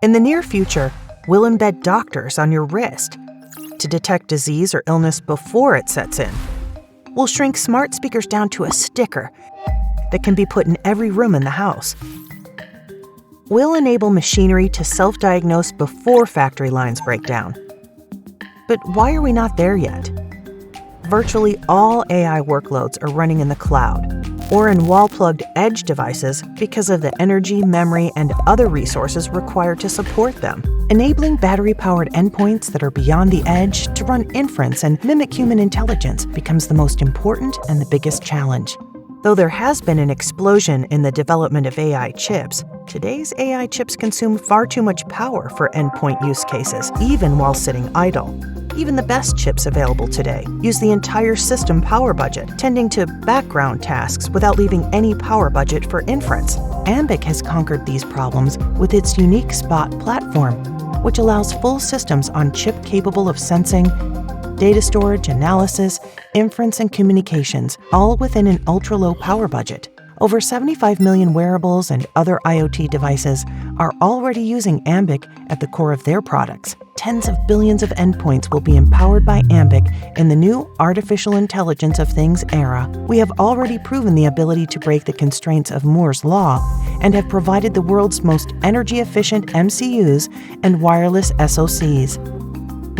In the near future, we'll embed doctors on your wrist to detect disease or illness before it sets in. We'll shrink smart speakers down to a sticker that can be put in every room in the house. We'll enable machinery to self-diagnose before factory lines break down. But why are we not there yet? Virtually all AI workloads are running in the cloud or in wall-plugged edge devices because of the energy, memory, and other resources required to support them. Enabling battery-powered endpoints that are beyond the edge to run inference and mimic human intelligence becomes the most important and the biggest challenge. Though there has been an explosion in the development of AI chips, today's AI chips consume far too much power for endpoint use cases, even while sitting idle. Even the best chips available today use the entire system power budget, tending to background tasks without leaving any power budget for inference. Ambiq has conquered these problems with its unique Spot platform, which allows full systems on chip capable of sensing, data storage, analysis, inference, and communications, all within an ultra-low power budget. Over 75 million wearables and other IoT devices are already using Ambiq at the core of their products. Tens of billions of endpoints will be empowered by Ambiq in the new artificial intelligence of things era. We have already proven the ability to break the constraints of Moore's law and have provided the world's most energy-efficient MCUs and wireless SoCs.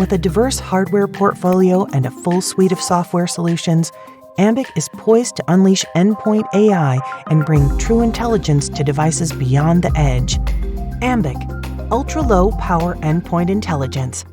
With a diverse hardware portfolio and a full suite of software solutions, Ambiq is poised to unleash endpoint AI and bring true intelligence to devices beyond the edge. Ambiq, ultra-low power endpoint intelligence.